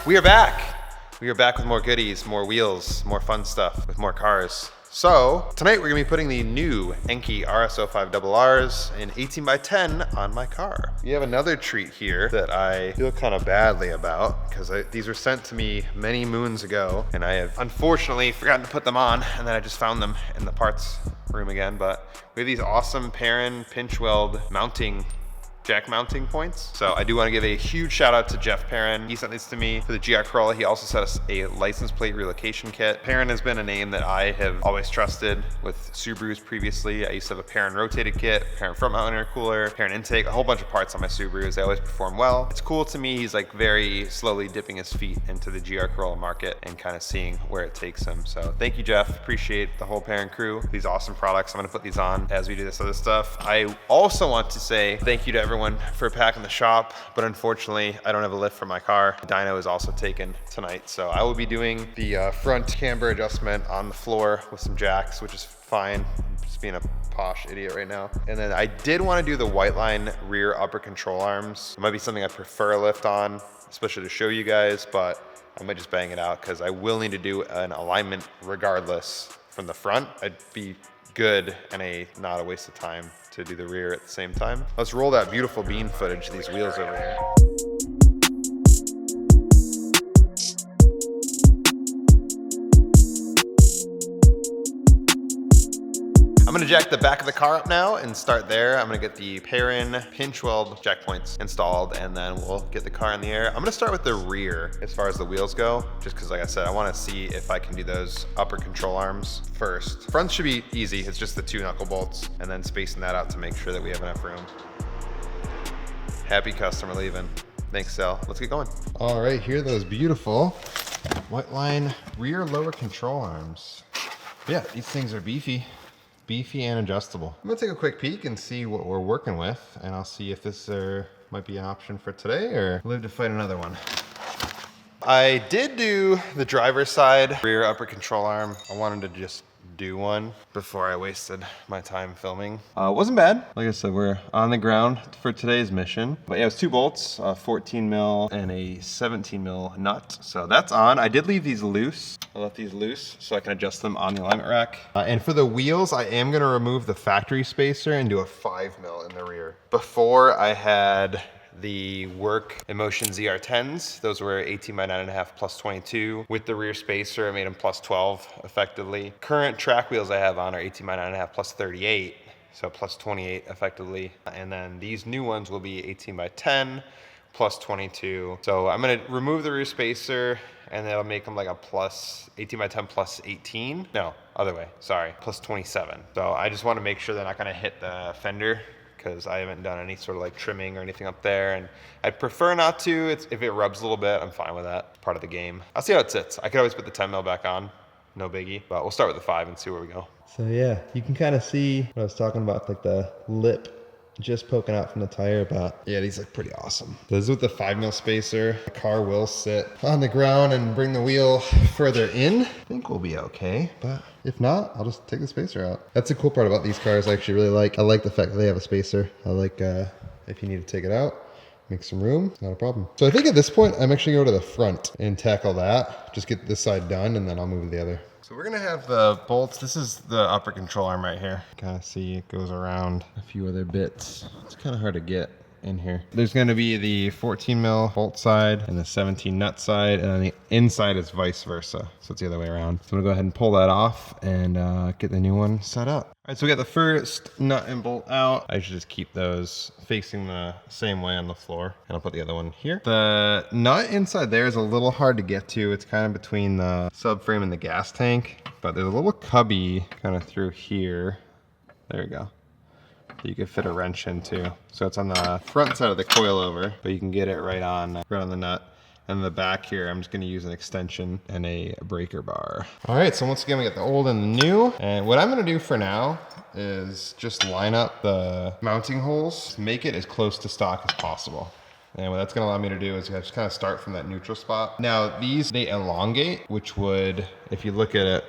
We are back. We are back with more goodies, more wheels, more fun stuff with more cars. So tonight we're gonna be putting the new Enkei RS05RRs in 18x10 on my car. We have another treat here that I feel kind of badly about because these were sent to me many moons ago and I have unfortunately forgotten to put them on, and then I just found them in the parts room again. But we have these awesome Perrin pinch weld jack mounting points. So I do want to give a huge shout out to Jeff Perrin. He sent this to me for the GR Corolla. He also sent us a license plate relocation kit. Perrin has been a name that I have always trusted with Subarus previously. I used to have a Perrin rotated kit, Perrin front mount intercooler, Perrin intake, a whole bunch of parts on my Subarus. They always perform well. It's cool to me. He's like very slowly dipping his feet into the GR Corolla market and kind of seeing where it takes him. So thank you, Jeff. Appreciate the whole Perrin crew. These awesome products. I'm gonna put these on as we do this other stuff. I also want to say thank you to everyone for packing the shop, but unfortunately I don't have a lift for my car. The dyno is also taken tonight, so I will be doing the front camber adjustment on the floor with some jacks, which is fine. I'm just being a posh idiot right now. And then I did want to do the white line rear upper control arms. It might be something I prefer a lift on, especially to show you guys, but I might just bang it out because I will need to do an alignment regardless from the front. I'd be good and not a waste of time to do the rear at the same time. Let's roll that beautiful bean footage of these wheels over here. I'm gonna jack the back of the car up now and start there. I'm gonna get the Perrin pinch weld jack points installed and then we'll get the car in the air. I'm gonna start with the rear as far as the wheels go, just because like I said, I wanna see if I can do those upper control arms first. Front should be easy. It's just the 2 knuckle bolts and then spacing that out to make sure that we have enough room. Happy customer leaving. Thanks, Sal. Let's get going. All right, here are those beautiful white line rear lower control arms. Yeah, these things are beefy and adjustable. I'm gonna take a quick peek and see what we're working with, and I'll see if this might be an option for today or live to fight another one. I did do the driver's side rear upper control arm. I wanted to just do one before I wasted my time filming. It wasn't bad. Like I said, we're on the ground for today's mission. But yeah, it was 2 bolts, a 14 mil and a 17 mil nut. So that's on. I did leave these loose. I left these loose so I can adjust them on the alignment rack. And for the wheels, I am gonna remove the factory spacer and do a 5 mil in the rear. Before I had the Work Emotion ZR10s. Those were 18x9.5 plus 22. With the rear spacer, I made them plus 12 effectively. Current track wheels I have on are 18x9.5 plus 38, so plus 28 effectively. And then these new ones will be 18x10 plus 22. So I'm gonna remove the rear spacer and that'll make them like a plus 18x10 plus 18. No, other way, sorry, plus 27. So I just wanna make sure they're not gonna hit the fender, because I haven't done any sort of like trimming or anything up there, and I prefer not to. If it rubs a little bit, I'm fine with that. Part of the game. I'll see how it sits. I could always put the 10 mil back on, no biggie, but we'll start with the 5 and see where we go. So yeah, you can kind of see what I was talking about, like the lip just poking out from the tire, but yeah, these look pretty awesome. This is with the 5 mil spacer. The car will sit on the ground and bring the wheel further in. I think we'll be okay, but if not, I'll just take the spacer out. That's the cool part about these cars I actually really like. I like the fact that they have a spacer. I like if you need to take it out, make some room, not a problem. So I think at this point, I'm actually going to go to the front and tackle that. Just get this side done and then I'll move to the other. So we're gonna have the bolts. This is the upper control arm right here. Kind of see it goes around a few other bits. It's kind of hard to get in here. There's gonna be the 14 mil bolt side and the 17 nut side, and then the inside is vice versa. So it's the other way around. So I'm gonna go ahead and pull that off and get the new one set up. All right, so we got the first nut and bolt out. I should just keep those facing the same way on the floor, and I'll put the other one here. The nut inside there is a little hard to get to. It's kind of between the subframe and the gas tank, but there's a little cubby kind of through here. There we go. That you could fit a wrench into. So it's on the front side of the coilover, but you can get it right on the nut. And the back here, I'm just gonna use an extension and a breaker bar. All right, so once again, we got the old and the new. And what I'm gonna do for now is just line up the mounting holes, make it as close to stock as possible. And what that's gonna allow me to do is just kind of start from that neutral spot. Now these, they elongate, which would, if you look at it,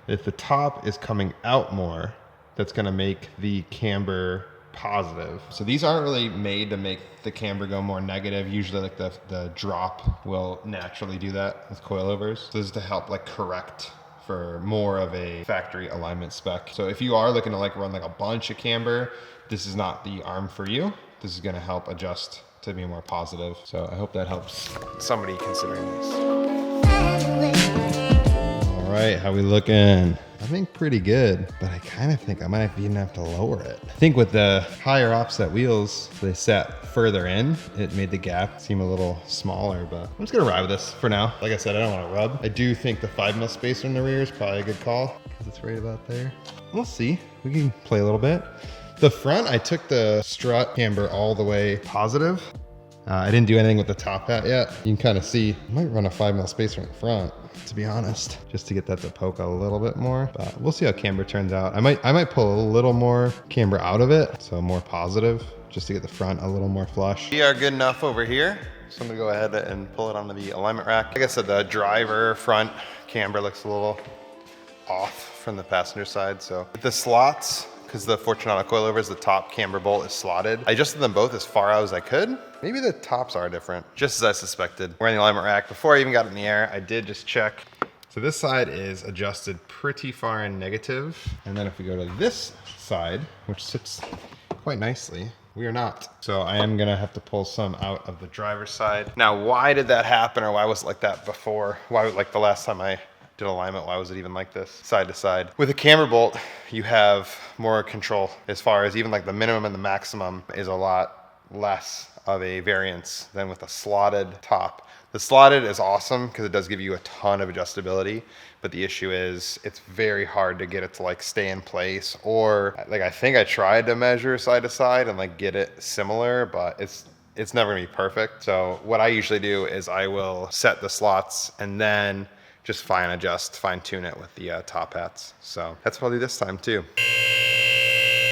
if the top is coming out more, that's gonna make the camber positive. So these aren't really made to make the camber go more negative. Usually like the drop will naturally do that with coilovers. So this is to help like correct for more of a factory alignment spec. So if you are looking to like run like a bunch of camber, this is not the arm for you. This is gonna help adjust to be more positive. So I hope that helps somebody considering this. All right, how we looking? I think pretty good, but I kind of think I might even have to lower it. I think with the higher offset wheels, they sat further in. It made the gap seem a little smaller, but I'm just gonna ride with this for now. Like I said, I don't want to rub. I do think the 5mm spacer in the rear is probably a good call because it's right about there. We'll see. We can play a little bit. The front, I took the strut camber all the way positive. I didn't do anything with the top hat yet. You can kind of see, I might run a 5mm spacer in the front, to be honest, just to get that to poke a little bit more. But we'll see how camber turns out. I might pull a little more camber out of it, so more positive, just to get the front a little more flush. We are good enough over here. So I'm gonna go ahead and pull it onto the alignment rack. Like I said, the driver front camber looks a little off from the passenger side. So the slots, because the Fortunato coilovers, the top camber bolt is slotted. I adjusted them both as far out as I could. Maybe the tops are different, just as I suspected. We're in the alignment rack. Before I even got in the air, I did just check. So this side is adjusted pretty far in negative. And then if we go to this side, which sits quite nicely, we are not. So I am gonna have to pull some out of the driver's side. Now, why did that happen, or why was it like that before? Why, like the last time I did alignment, why was it even like this, side to side? With a camber bolt, you have more control as far as even like the minimum and the maximum is a lot less of a variance than with a slotted top. The slotted is awesome because it does give you a ton of adjustability, but the issue is it's very hard to get it to like stay in place, or like I think I tried to measure side to side and like get it similar, but it's never gonna be perfect. So what I usually do is I will set the slots and then just fine tune it with the top hats. So that's what I'll do this time too.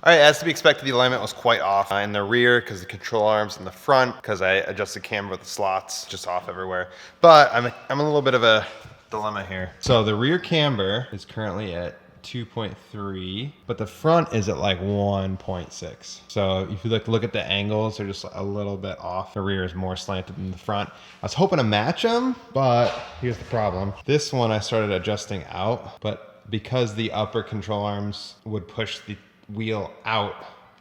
All right, as to be expected, the alignment was quite off in the rear because the control arms in the front, because I adjusted camber with the slots, just off everywhere. But I'm a little bit of a dilemma here. So the rear camber is currently at 2.3, but the front is at like 1.6. So if you look at the angles, they're just a little bit off. The rear is more slanted than the front. I was hoping to match them, but here's the problem. This one I started adjusting out, but because the upper control arms would push the wheel out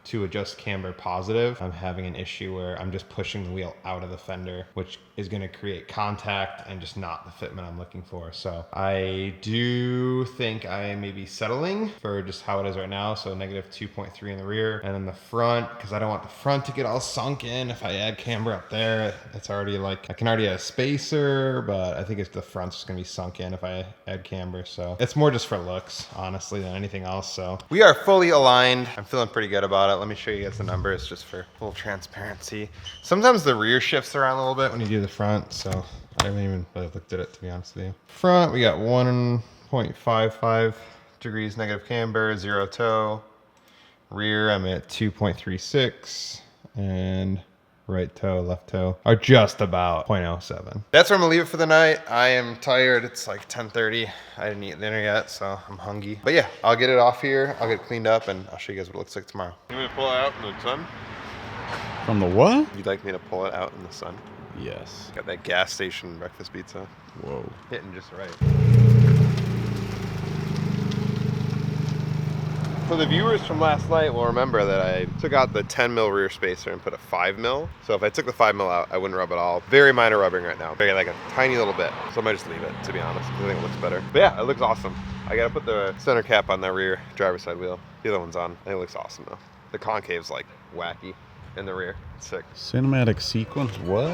to adjust camber positive, I'm having an issue where I'm just pushing the wheel out of the fender, which is going to create contact and just not the fitment I'm looking for. So I do think I may be settling for just how it is right now. So negative 2.3 in the rear, and then the front, because I don't want the front to get all sunk in. If I add camber up there, it's already like, I can already add a spacer, but I think it's the front's just going to be sunk in if I add camber. So it's more just for looks, honestly, than anything else. So we are fully aligned. I'm feeling pretty good about it. Let me show you guys the numbers just for full transparency. Sometimes the rear shifts around a little bit when you do the front, so I haven't even really looked at it, to be honest with you. Front, we got 1.55 degrees negative camber, 0 toe. Rear, I'm at 2.36, and right toe, left toe are just about 0.07. That's where I'm gonna leave it for the night. I am tired. It's like 10:30. I didn't eat dinner yet, so I'm hungry. But yeah, I'll get it off here. I'll get it cleaned up, and I'll show you guys what it looks like tomorrow. You want me to pull it out in the sun? From the what? You'd like me to pull it out in the sun? Yes. Got that gas station breakfast pizza. Whoa. Hitting just right. So the viewers from last night will remember that I took out the 10mm rear spacer and put a 5mm. So if I took the 5mm out, I wouldn't rub at all. Very minor rubbing right now. Very like a tiny little bit. So I might just leave it, to be honest, because I think it looks better. But yeah, it looks awesome. I gotta put the center cap on that rear driver's side wheel. The other one's on. I think it looks awesome though. The concave's like wacky in the rear. It's sick. Cinematic sequence? What?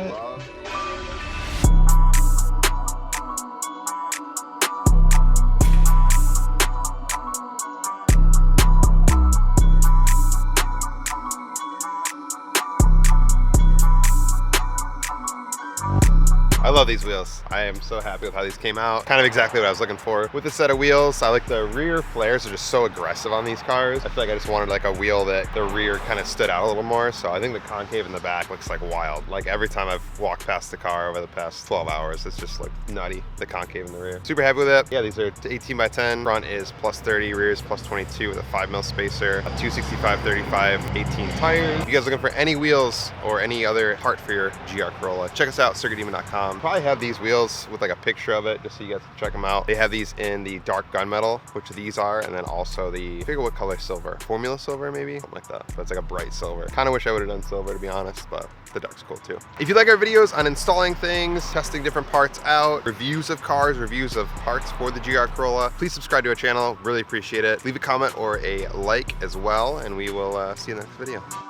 I I love these wheels. I am so happy with how these came out. Kind of exactly what I was looking for with the set of wheels. I like the rear flares are just so aggressive on these cars. I feel like I just wanted like a wheel that the rear kind of stood out a little more. So I think the concave in the back looks like wild. Like every time I've walked past the car over the past 12 hours, it's just like nutty, the concave in the rear. Super happy with it. Yeah, these are 18 by 10. Front is plus 30, rear is plus 22 with a 5mm spacer, a 265/35 18 tires. If you guys looking for any wheels or any other part for your GR Corolla, check us out, circuitdemon.com. Probably have these wheels with like a picture of it just so you guys can check them out. They have these in the dark gunmetal, which these are, and then also the, I forget what color silver, formula silver maybe, something like that. But it's like a bright silver. Kind of wish I would have done silver to be honest, but the dark's cool too. If you like our videos on installing things, testing different parts out, reviews of cars, reviews of parts for the GR Corolla, please subscribe to our channel. Really appreciate it. Leave a comment or a like as well, and we will see you in the next video.